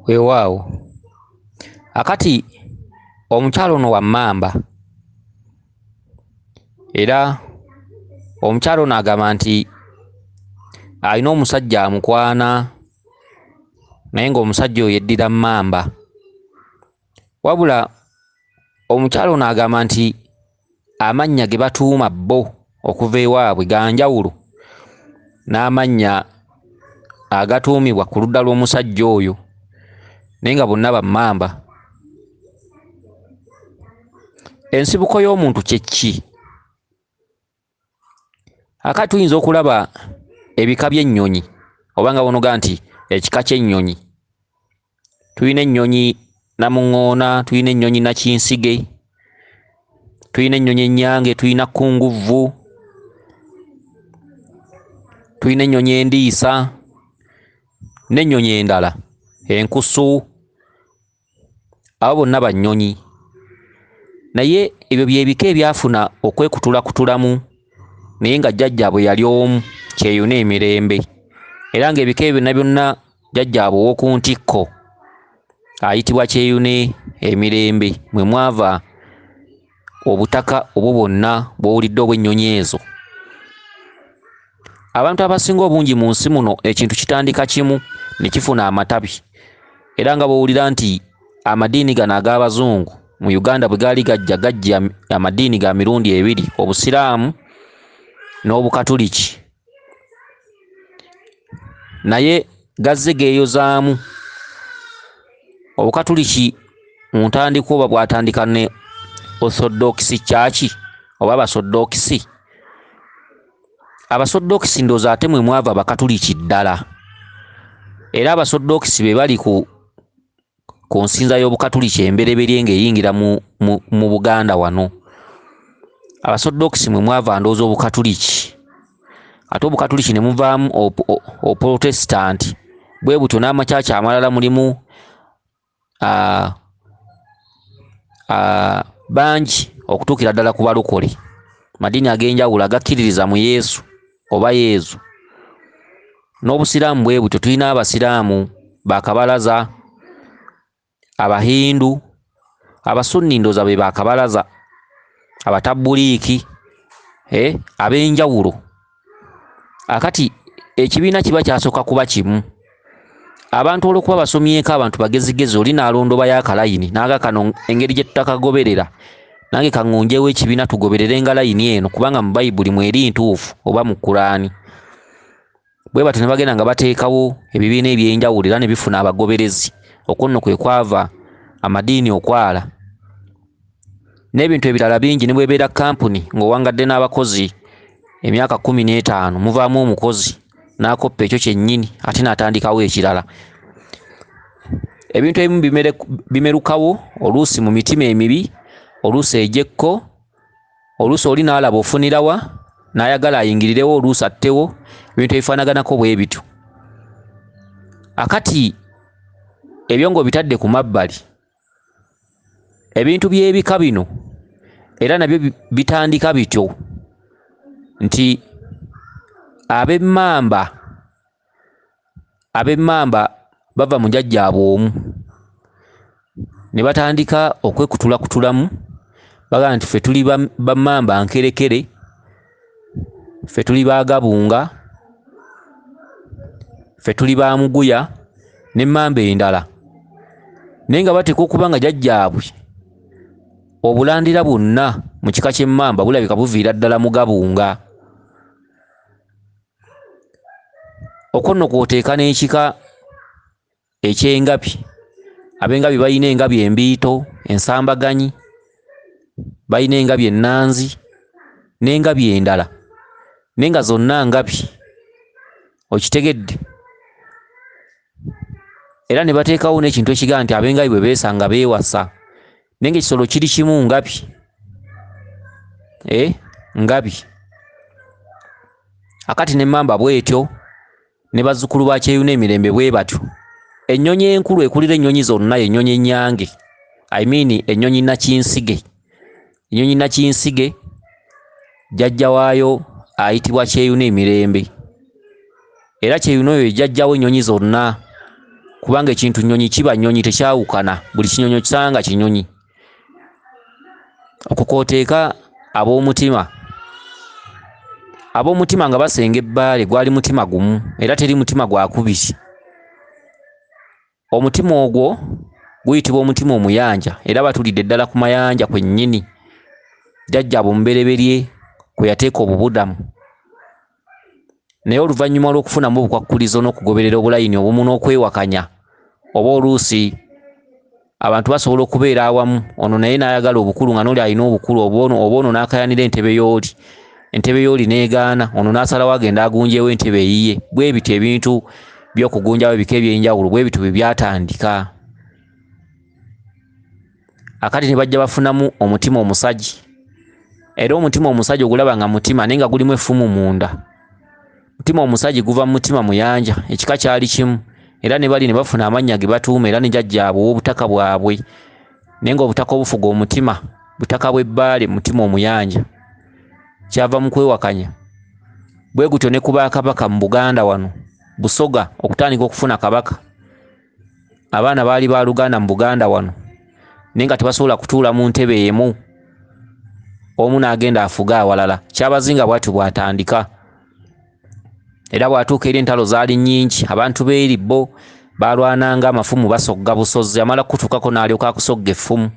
Weewaawo akati omukyalo ono wa mmamba era omukyalo ono agamba nti alina omusajja amukwana naye ng'omusajja oyo yeddira mmamba, wabula omukyalo ono agamba nti amannya ge batuuma bo okuva ewaabwe ga njawulo n'amannya agatuumibwa ku ludda lw'omusajja oyo naye nga bonna bammamba. Ensibuko y'omuntu kye ki? Akati tuyinza okulaba ebika by'ennyonyi oba nga bonoga nti ekika ky'ennyonyi. Tuyina ennyonyi namuŋŋoona, tuyina ennyonyi nakinsige, tuyina ennyonyi ennyange, tuyina kkunguvvu, tuyina ennyonyi endiisa n'ennyonyi endala enkusu. Abo bonna bannyonyi naye ebyo byebika ebyafuna okwekutulakutulamu naye nga jjajjaabwe yali omu, kyeyuna emirembe, era ng'ebika ebyo byonna byonna jjajjaabwe ow'oku ntikko ayitibwa kyeyune emirembe, mwe mwava obutaka obwo bwonna bw'owulidde obw'ennyonyi ezo. Abantu abasinga obungi mu nsi muno ekintu kitandika kimu ne kifuna amatabi, era nga bw'owulira nti amadiini gano ag'abazungu mu Uganda bwe gaali gajja amadiini ga mirundi ebiri, obusiraamu n'obukatuliki, naye gazze geeyozaamu. Obukatuliki mu ntandikwa oba bwatandika ne Orthodox Church oba Abasoddokisi. Abasoddokisi ndowooza ate mwe mwava Abakatuliki ddala, era Abasoddokisi be bali ku nsinza y'Obukatuliki embereberye ng'eyingira mu Buganda wano. Abasoddokisi mwe mwava ndowooza Obukatuliki, ate Obukatuliki ne muvaamu Oprotestant, bwe butyo n'amakyaki amalala mulimu bangi okutuukira ddala ku balokole, madiini ag'enjawulo agakkiririza mu Yesu oba Yezu. N'Obusiraamu bwe butyo, tulina Abasiraamu bakabalaza, Abahindu, Abasunni ndowooza be bakabalaza, Abatabbuliiki, ab'enjawulo. Akati ekibiina kiba kyasooka kuba kimu. Abantu olw'okuba basomyeko abantu bagezigezi, oli n'alondoba y'akalayini n'aga kano engeri gye tutakagoberera, nange kaŋŋonjewo ekibiina tugobererenga layini eno kubanga mu Bayibuli mweri ntuufu oba mu Kulaani. Bwe batyo ne bagenda nga bateekawo ebibiina eby'enjawulo era ne bifuna abagoberezi. Okwo nno kwe kwava amadiini okwala. N'ebintu ebirala bingi, ne bwebeera kampuni ng'owangadde n'abakozi emyaka 15 muvaamu omukozi n'akoppa ekyo kyennyini ate n'atandikawo ekirala. Ebintu ebimu bimerukawo oluusi mu mitima emibi, oluusi egyekko, oluusi oli n'alaba ofunirawa n'ayagala ayingirirewo, oluusi attewo, ebintu ebifaanaganako bwe bityo. Akati ebyo ng'obitadde ku mabbali, ebintu by'ebika bino era nabyo bitandika bityo nti ab'emmamba bava mu jjajjaabwe omu ne batandika okwekutulakutulamu, bagamba nti ffe tuli bammamba nkerekere, ffe tuli baagabunga, ffe tuli baamuguya n'emmamba endala. Naye nga bateeka okuba nga jjajjaabwe obulandira bwonna mu kika ky'emmamba bulabika buviira ddala mu gabunga. Okwo nno kw'oteeka n'ekika eky'engabi. Ab'engabi balina engabi embiito, ensambaganyi, balina engabi ennanzi n'engabi endala, naye nga zonna ngabi, okitegedde. Era ne bateekawo n'ekintu ekigamba nti ab'engabi bwe beesanga beewasa, naye ng'ekisolo kiri kimu ngabi. Ngabi. Akati n'emmamba bw'etyo, ne bazzukulu ba kyeyuna emirembe bwe batyo. Ennyonyi enkulu ekulira ennyonyi zonna y'ennyonyi ennyange, ennyonyi nakinsige. Ennyonyi nakinsige jjajja waayo ayitibwa kyeyuna emirembe, era kyeyuna oyo jjajjawo ennyonyi zonna. kubanga ekintu nnyonyi kiba nnyonyi, tekyawukana. Buli kinyonyi okisanga kinyonyi. Okwo kw'oteeka ab'omutima. Ab'omutima nga basenga ebbaale gwali mutima gumu era teri mutima gwakubiri. Omutima ogwo guyitibwa omutima omuyanja era batulidde ddala ku mayanja kwennyini jjajja omubereberye kwe yateeka obubudamu. Naye oluvannyuma lw'okufunamu obukwakkulizo n'okugoberera obulayini obumu n'okwewakanya, oba oluusi abantu basobola okubeera awamu, ono naye n'ayagala obukulu nga n'oli alina obukulu, oba ono n'akayanira entebe y'oli, entebe y'oli n'egaana, ono n'asalawo agenda agunjewo entebe eyiye. Bwe bityo ebintu by'okugunjawo ebika eby'enjawulo bwe bityo bye byatandika. Akati ne bajja bafunamu omutima omusagi. Era omutima omusagi ogulaba nga mutima naye nga gulimu effumu munda. Mutima omusagi guva mu mutima muyanja, ekika kyali kimu. Era ne bali ne bafuna amannya ge batuuma era ne jjajjaabwe ow'obutaka bwabwe. Naye ng'obutaka obufuga omutima, butaka bw'ebbaale, mutima omuyanja. Kyava mu kwewakanya. Bwe gutyo ne ku Bakabaka mu Buganda wano, Busoga okutandika okufuna kabaka. Abaana baali ba Luganda mu Buganda wano, naye nga tebasobola kutuula mu ntebe emu. Omu n'agenda afuga awalala. Kyabazinga bw'atyo bw'atandika. Era bw'atuuka eri entalo zaali nnyingi, abantu b'eri bo balwananga amafumu basogga busozi, amala kutuukako n'alyoka akusogga effumu.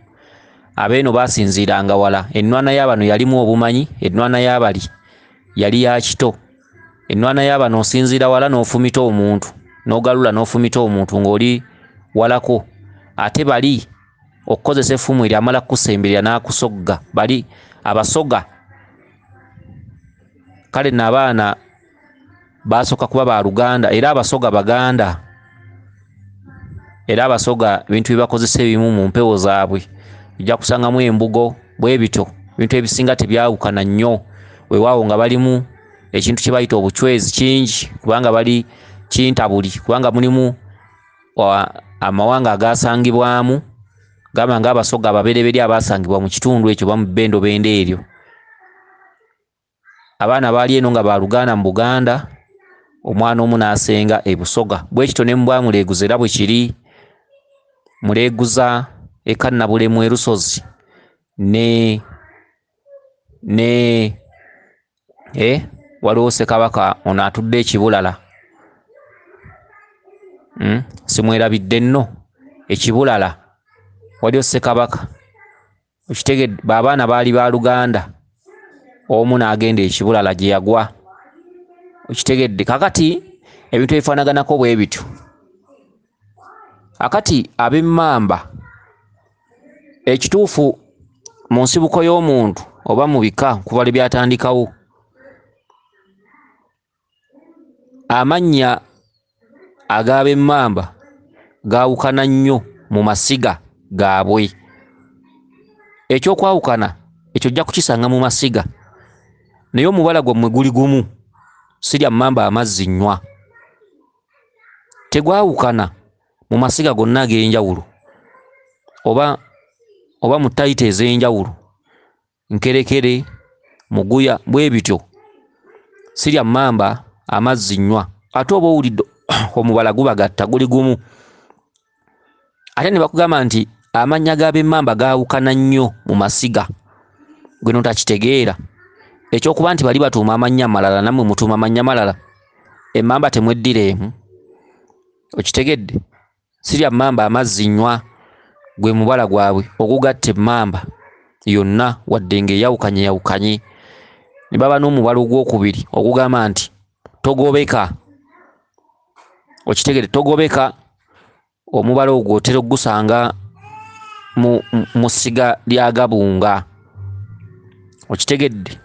Abeeno baasinziiranga wala. Ennwana y'abano yalimu obumanyi, ennwana y'abali yali ya kito. Ennwana y'abano osinziira wala n'ofumita omuntu, n'ogalula n'ofumita omuntu ng'oli walako. Ate bali okukozesa effumu eryo amala kusemberera n'akusogga. Bali abasoga. Kale nno abaana basooka kuba ba Luganda era abasoga Baganda. Era abasoga ebintu bye bakozesa ebimu mu mpewo zaabwe ojja kusangamu embugo bwe bityo. Ebintu ebisinga tebyawukana nnyo, weewaawo nga balimu ekintu kye bayita obucwezi kingi kubanga bali kintabuli, kubanga mulimu amawanga agasangibwamu gamba nga abasoga ababereberye abasangibwa mu kitundu ekyo oba mu bbendobendo eryo. Abaana baali eno nga ba Luganda mu Buganda, omwana omu n'asenga e Busoga. Bwe kityo ne mu Bwamuleeguza era bwe kiri. Muleeguza e Kannabulemu e Lusozi waliwo Ssekabaka ono atudde Ekibulala. Simwerabidde nno Ekibulala. Waliwo Ssekabaka. Okitegedde, b'abaana baali ba Luganda. Omu n'agenda Ekibulala gye yagwa. Okitegedde. Kakati ebintu ebifaanaganako bwe bityo. Akati ab'emmamba, ekituufu mu nsibuko y'omuntu oba mu bika kuba lwe byatandikawo, amannya ag'ab'emmamba gaawukana nnyo mu masiga gaabwe. Ekyokwawukana ekyo ojja kukisanga mu masiga, naye omubala gwammwe guli gumu. Sirya mmamba amazzi nnywa. Tegwawukana mu masiga gonna ag'enjawulo oba mu ttayita ez'enjawulo, nkerekere, muguya, bwe bityo. Sirya mmamba amazzi nnywa. Ate oba owulidde omubala gubagatta guli gumu. Ate ne bakugamba nti amannya g'ab'emmamba gaawukana nnyo mu masiga, gwe notakitegeera. Ekyokuba nti bali batuuma amannya malala, nammwe mutuuma amannya malala, emmamba temweddira emu. Okitegedde? Sirya mmamba amazzi nnywa gwe mubala gwabwe ogugatta emmamba yonna wadde ng'eyawukanye. Ne baba n'omubala ogwokubiri ogugamba nti togobeka. Okitegedde? Togobeka. Omubala ogwo otera ogusanga mu ssiga lya Gabunga. Okitegedde?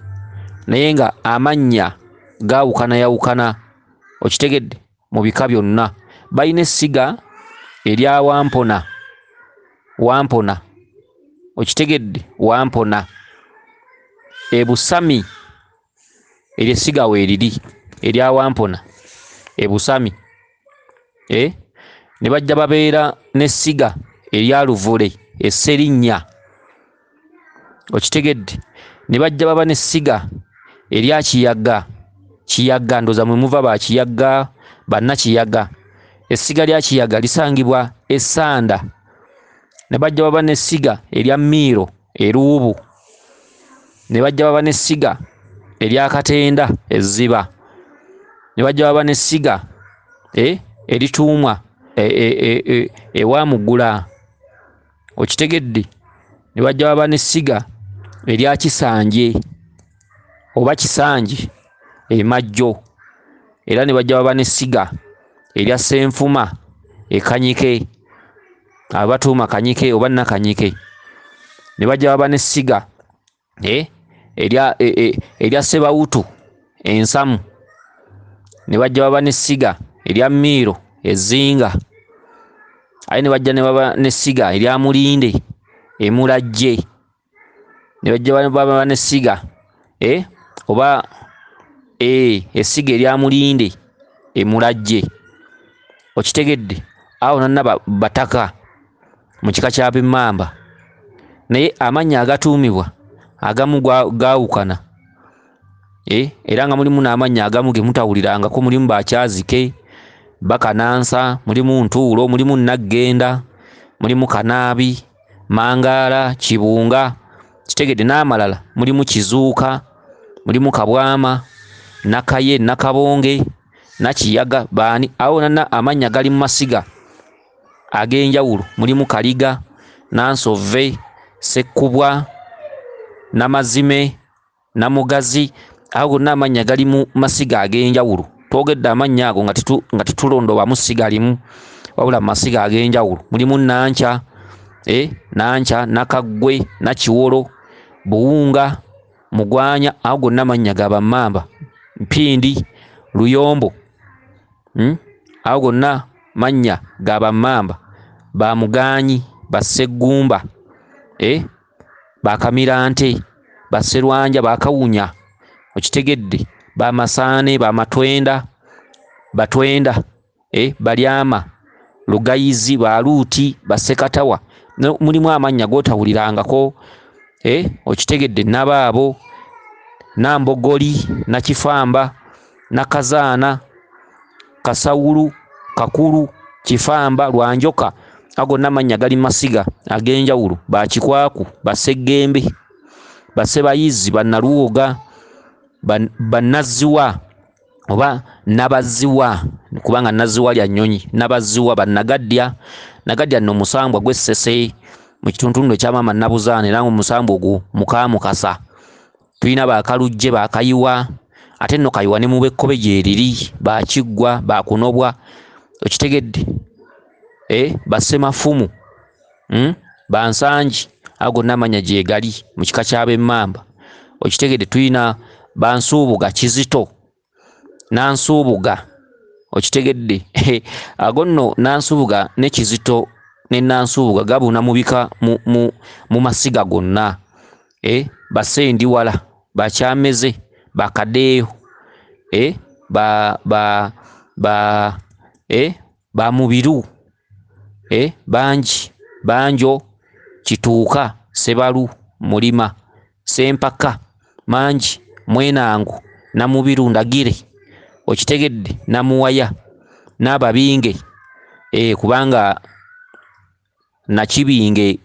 Naye nga amannya gaawukana. Okitegedde? Mu bika byonna balina essiga erya Wampona. Okitegedde? Wampona. Ebusami eryo essiga weeriri erya Wampona, Ebusami. Ne bajja babeera n'essiga erya Luvule, Esserinnya. Okitegedde? Ne bajja baba n'essiga erya Kiyaga, ndowooza mwe muva ba Kiyaga, banna Kiyaga. essiga lya kiyaga lisangibwa Essanda. Ne bajja baba n'essiga erya Miiro Eruubu. Ne bajja baba n'essiga erya Katenda Ezziba. Ne bajja baba n'essiga erituumwa ewa Mugula. Okitegedde? Ne bajja baba n'essiga erya Kisanje oba Kisanje Majjo. Era ne bajja baba n'essiga erya Ssenfuma Kanyike, abatuuma Kanyike oba Nakanyike. Ne bajja baba n'essiga erya Sebawutu Ensamu. Ne bajja baba n'essiga erya Miiro Ezinga. Ate ne bajja ne baba n'essiga erya Mulinde Mulajje. Ne bajja baba n'essiga oba essiga erya Mulinde Mulajje. Okitegedde? Awo nonna bataka mu kika ky'Abemmamba. Naye amannya agatuumibwa agamu gaawukana. Era nga mulimu n'amannya agamu ge mutawulirangako. Mulimu Bakyazike, Bakanansa, mulimu Ntuulo, mulimu Naggenda, mulimu Kanaabi, Mangaala, Kibunga. Kitegedde? N'amalala mulimu Kizuuka, mulimu Kabwama, Nakaye, Nakabonge, Nakiyaga, baani. Awo nonna amannya gali mu masiga ag'enjawulo. Mulimu Kaliga, Nansove, Ssekkubwa, Namazime, Namugazi. Ago gonna amannya gali mu masiga ag'enjawulo. Twogedde amannya ago nga tetulondobamu ssiga limu, wabula mu masiga ag'enjawulo. Mulimu Nanca, Nanca, Nakaggwe, Nakiwolo, Buwunga, Mugwanya. Ago gonna amannya ga Bammamba. Mpindi, Luyombo. Ago gonna mannya ga Bammamba. Bamuganyi, Basseggumba, Bakamirante, Basserwanja, Bakawunya. Okitegedde? Bamasaane, Bamatwenda, Batwenda, Balyama, Lugayizi, Baluuti, Bassekatawa. Mulimu amannya g'otawulirangako. Okitegedde? Nabaabo, Nambogoli, Nakifamba, Nakazaana, Kasawulu, Kakulu, Kifamba, Lwanjoka. Ago gonna amannya gali mu masiga ag'enjawulo. Bakikwaku, Bassegembe, Bassebayizi, Bannaluwoga, Bannaziwa oba Nabaziwa kubanga Naziwa lya nnyonyi. Nabaziwa, Bannagadya. Nagadya nno musambwa gw'Essese mu kitundu ekya Maama Nabuzaana, era omusambwa ogwo Mukaamukasa. Tulina Bakalujje, Bakayiwa, ate nno Kayiwa ne mu Bekkobe gyeriri, Bakiggwa, Bakunobwa. Okitegedde? Bassemafumu, Bansangi. Ago gonna amannya gye gali mu kika ky'Abemmamba. Okitegedde? Tulina Bansuubuga, Kizito, Nansuubuga. Okitegedde? Ago nno Nansuubuga ne Kizito ne Nansuubuga gabuna mu bika mu masiga gonna. Bassendiwala, Bakyameze, Bakadeeyo, Bamubiru, Bangi, Banjo, Kituuka, Sebalu, Mulima, Sempaka, Mangi, Mwenangu, Namubiru, Ndagire. Okitegedde? Namuwaya, Nababinge, kubanga Nakibinge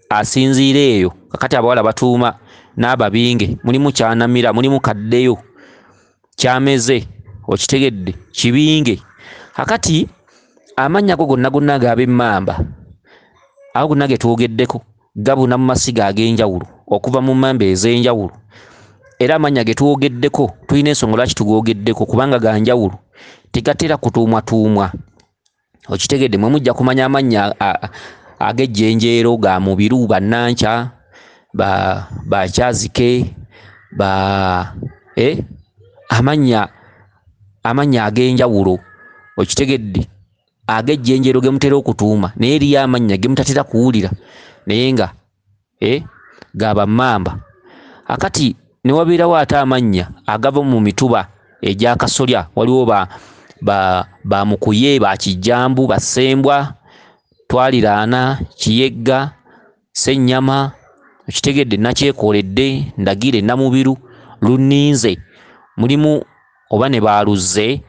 asinziira eyo kakati abawala batuuma Nababinge. Mulimu Kyanamira, mulimu Kaddeyo, Kyameze. Okitegedde? Kibinge. Kakati amannya go gonna gonna ag'Abemmamba ago gonna ge twogeddeko gabuna mu masiga ag'enjawulo okuva mu mmamba ez'enjawulo. Era amannya ge twogeddeko tulina ensonga lwaki tugoogeddeko kubanga ga njawulo, tegatera kutuumwatuumwa. Okitegedde? Mwe mujja kumanya amannya ag'ejjenjeero ga Mubiru, Bannanca, Bakyazike, amannya ag'enjawulo. Okitegedde? Ag'ejjenjeero ge mutera okutuuma, naye eriyo amannya ge mutatera kuwulira naye nga ga Bammamba. Akati ne wabeerawo ate amannya agava mu mituba egya Kasolya. Waliwo Bamukuye, Bakijjambu, Bassembwa, Twaliraana, Kiyegga, Ssennyama. Okitegedde? Nakyekoledde, Ndagire, Namubiru, Luninze. Mulimu oba ne Baluzze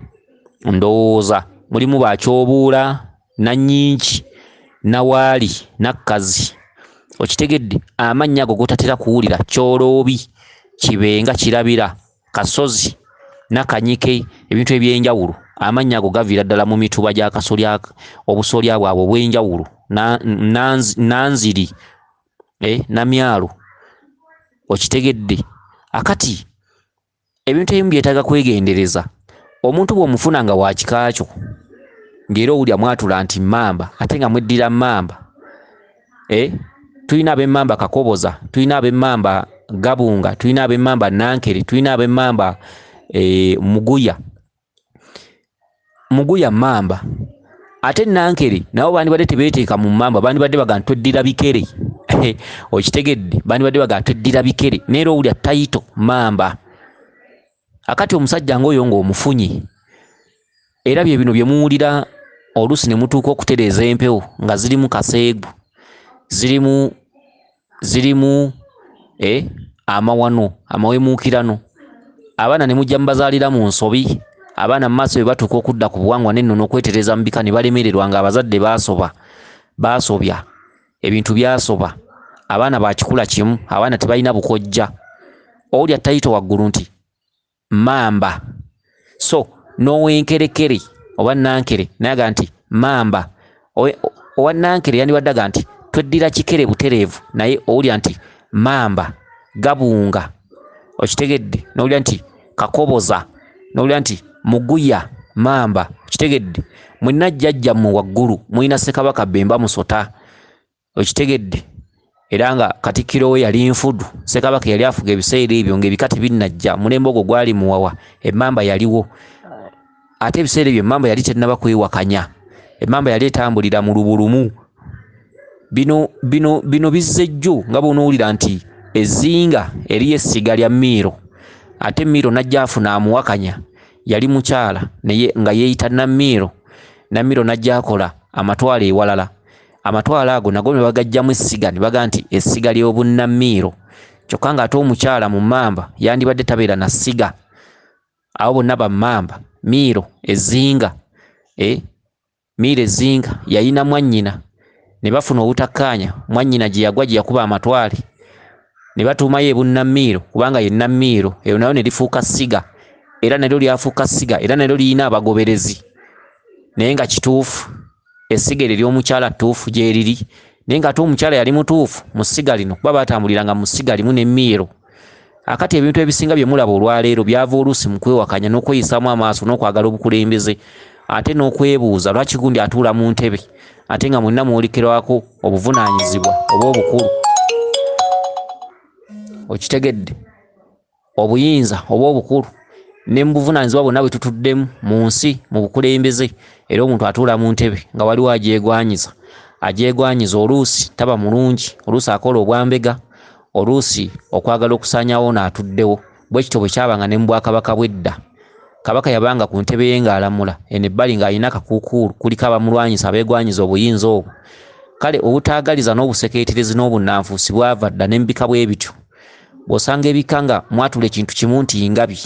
ndowooza. mulimu bakyobuula Nanyinki Nawaali Nakkazi okitegedde amannya ago gotatera kuwulira Kyoloobi Kibenga Kirabira Kasozi Nakanyike ebintu ebyenjawulo amannya ago gaviira ddala mu mituba gya kasolya obusolya bwabwe obwenjawulo Nanziri Namyalo okitegedde akati ebintu ebimu byetaaga kwegendereza omuntu bw'omufuna nga wa kikaakyo ng'era owulya mwatula nti mmamba ate nga mweddira mmamba tulina ab'emmamba Kakoboza tulina ab'emmamba Gabunga tulina ab'emmamba Nankere tulina ab'emmamba Muguya mmamba ate Nankere nabo bandibadde tebeeteeka mu mmamba bandibadde baga tweddira bikere okitegedde bandibadde baga tweddira bikere neera owulya tayito mmamba akati omusajja ng'oyo ng'omufunye era bye bino bye muwulira oluusi ne mutuuka okutereeza empewo nga zirimu kaseegu zirimu amawano amawemuukirano abaana ne mujja mubazaalira mu nsobi abaana mu maaso bwe batuuka okudda ku buwangwa n'ennono okwetereeza mu bika ne balemererwa nga abazadde baasobya ebintu byasoba abaana bakikula kimu abaana tebalina bukojja owulya tayito waggulu nti mmamba so n'owenkerekere oba Nankere nayaga nti mmamba owa Nankere yandibadde aga nti tweddira kikere butereevu naye owulya nti mmamba Gabunga okitegedde n'owulya nti Kakoboza n'owulya nti Muguya mmamba okitegedde mwenna jjajjammwe waggulu mulina Ssekabaka Bemba Musota okitegedde era nga Katikkiro we yali nfudu Ssekabaka yali afuga ebiseera ebyo ng'ebika tebinnajja mulembe ogwo gwali muwawa emmamba yaliwo ate ebiseera ebyo emmamba yali tennaba kwewakanya emmamba yali etambulira mu lubulumu bino bizze jjo nga bw'onoowulira nti ezzinga eriyo essiga lya Miiro ate Miiro najja afuna amuwakanya yali mukyala nga yeeyita Namiiro najja akola amatwalo ewalala amatwalo ago nago ne bagajjamu essiga ne baga nti essiga ly'obunnamiiro kyokka ng'ate omukyala mu mmamba yandibadde tabeera na ssiga abo bonna bammamba Miiro ezzinga yayina mwannyina ne bafuna obutakkaanya mwannyina gye yagwa gye yakuba amatwale ne batuumayo ebunnamiiro kubanga ye Namiiro eyo nayo ne lifuuka ssiga era nalyo lyafuuka ssiga era nalyo liyina abagoberezi naye nga kituufu essiga eryo ly'omukyala ttuufu gye riri naye ng'ate omukyala yali mutuufu mu ssiga lino kuba baatambuliranga mu ssiga limu ne Miiro akati ebintu ebisinga bye mulaba olwaleero byava oluusi mu kwewakanya n'okweyisaamu amaaso n'okwagala obukulembeze ate n'okwebuuza lwaki gundi atuula mu ntebe ate nga mwenna mwolekerwako obuvunaanyizibwa oba obukulu okitegedde obuyinza oba obukulu ne mu buvunaanyizibwa bwonna bwe tutuddemu mu nsi mu bukulembeze era omuntu atuula mu ntebe nga waliwo agyegwanyiza oluusi taba mulungi oluusi akola obwambega oluusi okwagala okusaanyawo n'atuddewo bwe kityo bwe kyabanga ne mu Bwakabaka bw'edda Kabaka yabanga ku ntebe ye ng'alamula eno ebbali ng'alina akakuukuulu kuliko abamulwanyisa abeegwanyiza obuyinza obwo kale obutaagaliza n'obusekeeterezi n'obunnanfuusi bwava dda n'embika bwe bityo bw'osanga ebika nga mwatula ekintu kimu nti ngabi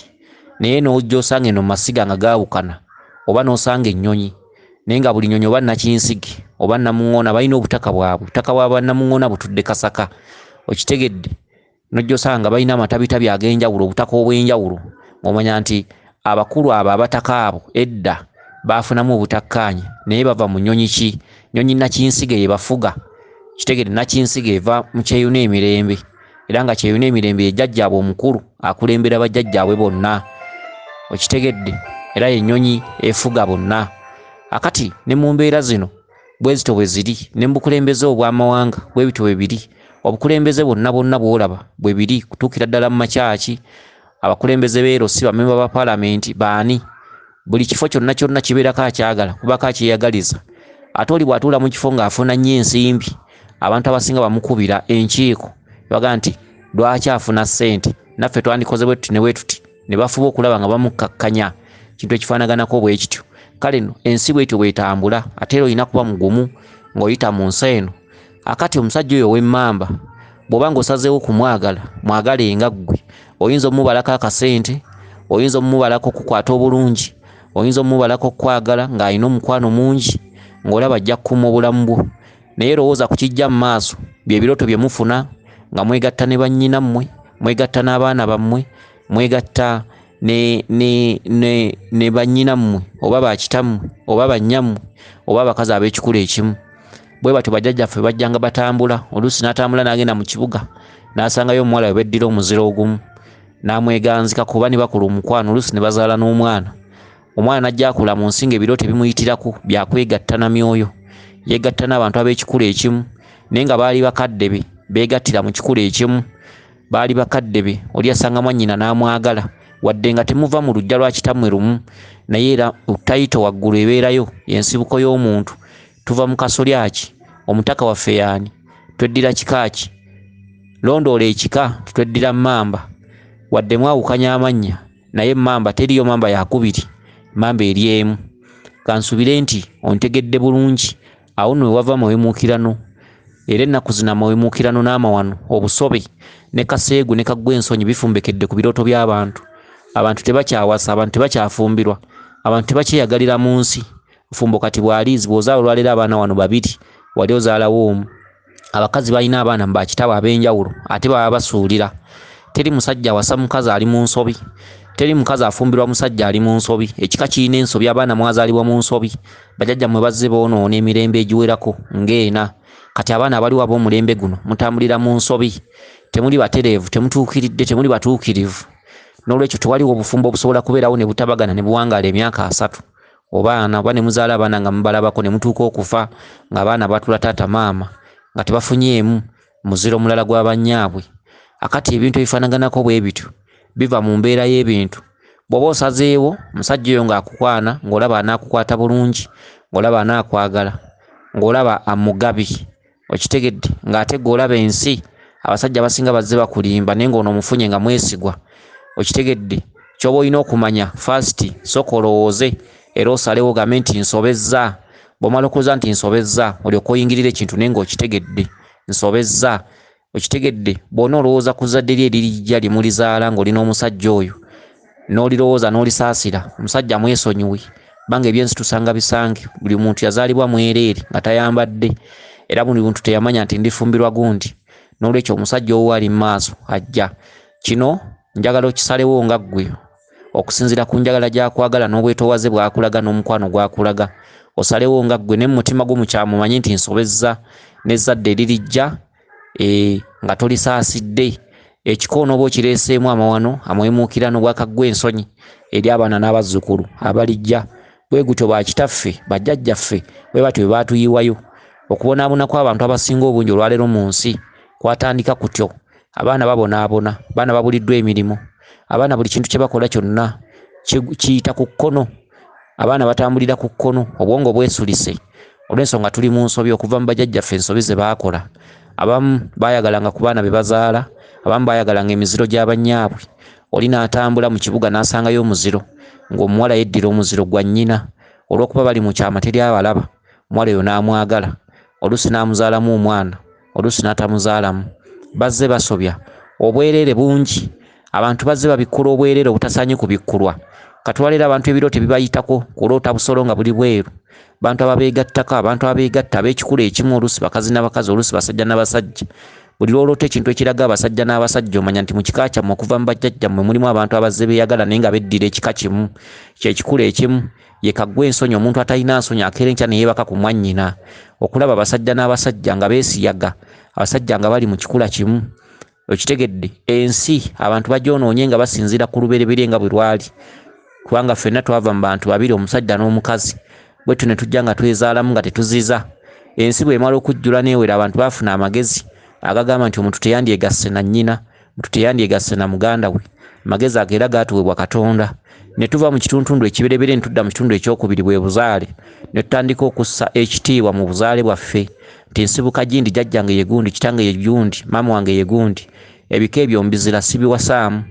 naye n'ojja osanga eno mu masiga nga gaawukana oba n'osanga ennyonyi naye nga buli nnyonyi oba nakinsigi oba namuŋŋoona balina obutaka bwabwe obutaka bwa bannamuŋŋoona butudde kasaka okitegedde n'ojja osanga nga balina amatabitabi ag'enjawulo obutaka obw'enjawulo ng'omanya nti abakulu abo abataka abo edda baafunamu obutakkaanya naye bava mu nnyonyi ki nnyonyi nakinsige ye bafuga kitegedde nakinsige eva mu kyeyuna emirembe era nga kyeyuna emirembe ye jjajjaabwe omukulu akulembera bajjajjaabwe bonna okitegedde era yennyonyi efuga bonna akati ne mu mbeera zino bwe zito bwe ziri ne mu bukulembeze obw'amawanga bwe bityo bwe biri obukulembeze bonna bw'olaba bwe biri kutuukira ddala mu makyaki abakulembeze b'erosi bamemba ba paalamenti baani buli kifo kyonna kibeerako akyagala kubako akyeyagaliza ate oli bw'atuula mu kifo ng'afuna nnyo ensimbi abantu abasinga bamukubira enkiiko baga nti lwaki afuna ssente naffe twandikoze bwe tuti ne bwe tuti ne bafuba okulaba nga bamukkakkanya kintu ekifaanaganako bwe kityo kale no ensi bwetyo bwetambula ate era olina kuba mugumu ng'oyita mu nsi eno akati omusajja oyo ow'emmamba bw'oba ng'osazeewo mwagale nga ggwe oyinza omumubalako akasente oyinza omumubalako okukwata obulungi oyinza omubalako kwagala ng'alina omukwano mungi ng'olaba ajja kukuuma obulamu bwo, naye lowooza ku kijja mu maaso bye birooto bye mufuna nga mwegatta ne bannyinammwe, mwegatta n'abaana bammwe, mwegatta ne bannyinammwe oba bakitammwe oba bannyammwe oba abakazi ab'ekikula ekimu. Bwe batyo bajjajjaffe bajjanga batambula, oluusi n'atambula n'agenda mu kibuga n'asangayo omuwala we beddira omuziro ogumu n'amweganzika kuba ne bakula omukwano, oluusi ne bazaala n'omwana. Omwana n'ajja akula mu nsi ng'ebirooto bimuyitirako byakwegatta na myoyo, yeegatta n'abantu ab'ekikula ekimu naye nga baali bakadde be beegattira mu kikula ekimu, baali bakadde be, oli asanga mwannyina n'amwagala wadde nga temuva mu luggya lwa kitammwe lumu, naye era tayito waggulu ebeerayo y'ensibuko y'omuntu. Tuva mu kasolya ki? Omutaka waffe yaani? Tweddira kika ki? Londoola ekika tweddira mmamba, wadde mwawukanya amannya naye mmamba teriyo mmamba yakubiri, mmamba eri emu. Kansubire nti ontegedde bulungi, awo nno wava mawemuukirano, era ennaku zino amawemuukirano n'amawano, obusobe ne kaseegu ne kaggwa ensonyi bifumbekedde ku birooto by'abantu. Abantu tebakyawasa, abantu tebakyafumbirwa, abantu tebakyeyagalira mu nsi. Fumbo kati bwaliizi bw'ozaala olwalera abaana wano babiri wali ozaalawo omu. Abakazi balina abaana mu bakitabo ab'enjawulo ate baba basuulira. Teri musajja awasa mukazi ali mu nsobi, teri mukazi afumbirwa musajja ali mu nsobi. Ekika kirina ensobi, abaana mwazaalibwa mu nsobi. Bajjajjammwe bazze boonoona emirembe egiwerako ng'ena. Kati abaana abaliwo ab'omulembe guno mutambulira mu nsobi, temuli batereevu, temutuukiridde, temuli batuukirivu. N'olwekyo tewaliwo obufumbo obusobola kubeerawo ne butabagana ne buwangaala emyaka 3 obaana oba ne muzaala abaana nga mubalabako ne mutuuka okufa ng'abaana batula taata maama nga tebafunyeemu muziro mulala gwa bannyaabwe. Akati ebintu ebifaanaganako bwe bityo biva mu mbeera y'ebintu. Bw'oba osazeewo musajja oyo ng'akukwana, ng'olaba anaakukwata bulungi, ng'olaba anaakwagala, ng'olaba amugabi, okitegedde, ng'ate ng'olaba ensi abasajja abasinga bazze bakulimba naye ng'ono omufunye nga mwesigwa, okitegedde. Ky'oba olina okumanya first sooka olowooze era osalewo ogambe nti nsobezza. Bw'omala okuwuza nti nsobezza olyoka oyingirira ekintu naye ng'okitegedde, nsobezza, okitegedde. Bw'ona olowooza ku zadde lye eririjja lye mulizaala ng'olina omusajja oyo n'olirowooza n'olisaasira, omusajja mwesonyiwe kubanga ebyensi tusanga bisange. Buli muntu yazaalibwa mwereere nga tayambadde, era buli muntu teyamanya nti ndifumbirwa gundi. N'olwekyo omusajja owo ali mu maaso ajja. Kino njagala okisalewo nga ggwe okusinziira ku njagala gy'akwagala n'obwetoowaze bw'akulaga n'omukwano gw'akulaga. Osalewo nga ggwe ne mu mutima gw'omukyamu omanye nti nsobezza n'ezzadde eririjja nga tolisaasidde. Ekikoono oba okireeseemu amawano, amwemuukirano bwakaggwa ensonyi eri abaana n'abazzukulu abalijja. Bwe gutyo bakitaffe bajjajjaffe bwe batyo bwe baatuyiwayo. Okubonaabona kw'abantu abasinga obungi olwaleero mu nsi kwatandika kutyo. Abaana babonaabona, abaana babuliddwa emirimu, abaana buli kintu kye bakola kyonna kiyita ku kkono. Abaana batambulira ku kkono, obwongo bwesulise. Olw'ensonga tuli mu nsobi okuva mu bajjajjaffe ensobi ze baakola. Abamu baayagalanga ku baana be bazaala, abamu baayagalanga emiziro gy'abannyaabwe. Oli n'atambula mu kibuga n'asangayo omuziro, ng'omuwala yeddira omuziro gwa nnyina. Olw'okuba bali mu kyama teri abalaba, omuwala oyo n'amwagala. Oluusi n'amuzaalamu omwana, oluusi n'atamuzaalamu. Bazze basobya obwereere bungi. Abantu bazze babikkula obwereere obutasaanye kubikkulwa. Katwalira abantu ebirooto bibayitako kuloota busolo nga buli bweru. Abantu ababeegattako, abantu abeegatta ab'ekikula ekimu, oluusi bakazi n'abakazi, oluusi basajja n'abasajja. Buli lwoloota ekintu ekiraga abasajja n'abasajja omanya nti mu kika kyammwe okuva mu bajjajjammwe mulimu abantu abazze beeyagala naye nga beddira ekika kimu, kyekikula ekimu. Ye kaggwa ensonyi, omuntu atalina nsonyi akeera enkya ne yeebaka ku mwannyina. Okulaba abasajja n'abasajja nga beesiyaga, abasajja nga bali mu kikula kimu, okitegedde. Ensi abantu bagyonoonye nga basinziira ku lubereberye nga bwe lwali, kubanga ffenna twava mu bantu babiri, omusajja n'omukazi. Bwetu ne tujja nga twezaalamu nga tetuziza. Ensi bw'emala okujjula n'ewera, abantu baafuna amagezi agagamba nti omuntu teyandyegasse na nnyina, omuntu teyandyegasse na muganda we. Amagezi ago era gaatuweebwa Katonda. Ne tuva mu kitundu ekiberebere ne tudda mu kitundu ekyokubiri bwe buzaale, ne tutandika okussa ekitiibwa mu buzaale bwaffe nti nsibuka gindi, jjajjange ye gundi, kitange ye gundi, maama wange ye gundi. Ebika ebyo mbizira sibiwasaamu.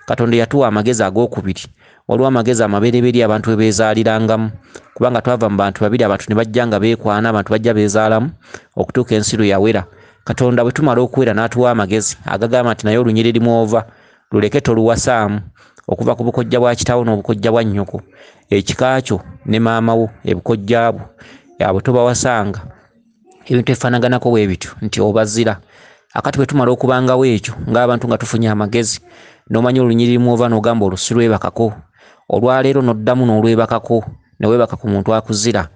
Katonda yatuwa amagezi ag'okubiri. Waliwo amagezi amabereberye abantu we beezaalirangamu, kubanga twava mu bantu babiri, abantu ne bajja nga beekwana, abantu bajja beezaalamu okutuuka ensi lwe yawera. Katonda bwe tumala okuwera n'atuwa amagezi agagamba nti naye olunyiriri mw'ova luleke toluwasaamu, okuva ku bukojja bwa kitaawo n'obukojja bwa nnyoko. ekikakyo ne maama wo ebukojjaabo abo tobawasanga ebintu ebifaanaganako bwe bityo nti obazira. Akati bwe tumala okubangawo ekyo ng'abantu nga tufunye amagezi n'omanyi olunyirimu ova n'ogamba olusi lwebakako, olwaleero n'oddamu n'olwebakako ne weebaka ku muntu akuzira,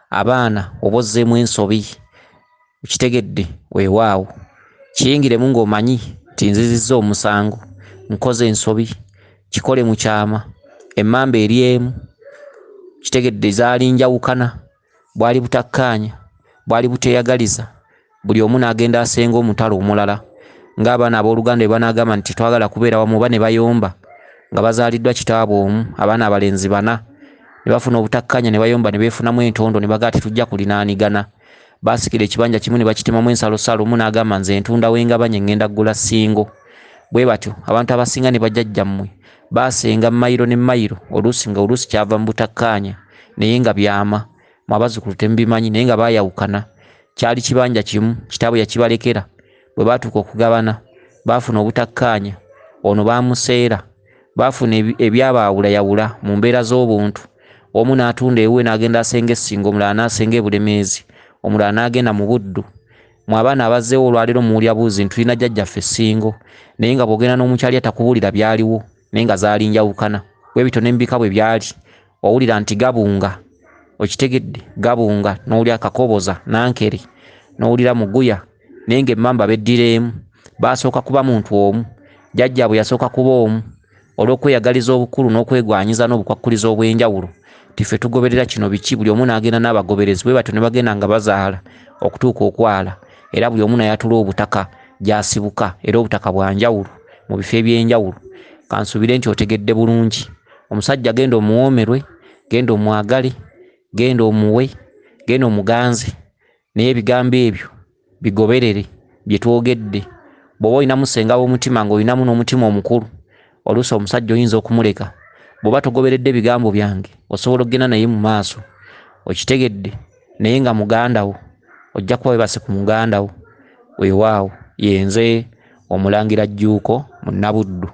abaana oba ozzeemu ensobi. Ukitegedde? Weewaawo kiyingiremu ng'omanyi nti nzizizza omusango, nkoze ensobi, kikole mu kyama, emmamba eri emu. Kitegedde? Zaali njawukana, bwali butakkaanya, bwali buteeyagaliza, buli omu n'agenda asenga omutalo omulala, ng'abaana abooluganda bwe banaagamba nti twagala kubeera wamu oba ne bayomba nga bazaaliddwa kitaabwe omu, abaana abalenzi 4 ne bafuna obutakkaanya ne bayomba ne beefunamu entondo ne bagaa tetujja kulinaanigana. Baasikira ekibanja kimu ne bakitemamu ensalosalo, omu n'agamba nze ntunda w'engabanye ngenda ggula ssingo. Bwe batyo abantu abasinga ne bajjajjammwe baasenga mayiro ne mayiro, oluusi kyava mu butakkaanya naye nga byama. Mu abazzukulu temubimanyi naye nga baayawukana. Kyali kibanja kimu, kitaabwe yakibalekera. Bwe baatuuka okugabana baafuna obutakkaanya, ono baamuseera, baafuna ebyabaawulayawula mu mbeera z'obuntu. Omu n'atunda ewuwe n'agenda asenga essingo, omulala n'asenga ebulemeezi, omulala n'agenda mu buddu. Mu abaana abazzeewo olwaleero muwulira buuzi nti tulina jjajjaffe essingo, naye nga bw'ogenda n'omukyali atakubuulira byaliwo naye nga zaali njawukana. Bwe bityo n'embika bwe byali, owulira nti gabunga. Okitegedde? Gabunga, n'owulira kakoboza nankere, n'owulira muguya, naye ng'emmamba beddira emu. Baasooka kuba muntu omu, jjajjaabwe yasooka kuba omu. Olw'okweyagaliza obukulu n'okwegwanyiza n'obukwakkuliza obw'enjawulo, tiffe tugoberera kino biki, buli omu n'agenda n'abagoberezi. Bwe batyo ne bagenda nga bazaala okutuuka okwala, era buli omu n'ayatula obutaka gy'asibuka, era obutaka bwa njawulo mu bifo eby'enjawulo. Kansuubire nti otegedde bulungi. Omusajja genda omuwoomerwe, genda omwagale, genda omuwe, genda omuganze, naye ebigambo ebyo bigoberere bye twogedde. Bw'oba olinamu senga w'omutima ng'olinamu n'omutima omukulu, oluusi omusajja oyinza okumuleka. Bw'oba togoberedde ebigambo byange osobola okugenda naye mu maaso. Okitegedde? Naye nga muganda wo ojja kuba weebase ku muganda wo. Weewaawo, ye nze Omulangira Jjuuko Munnabuddu.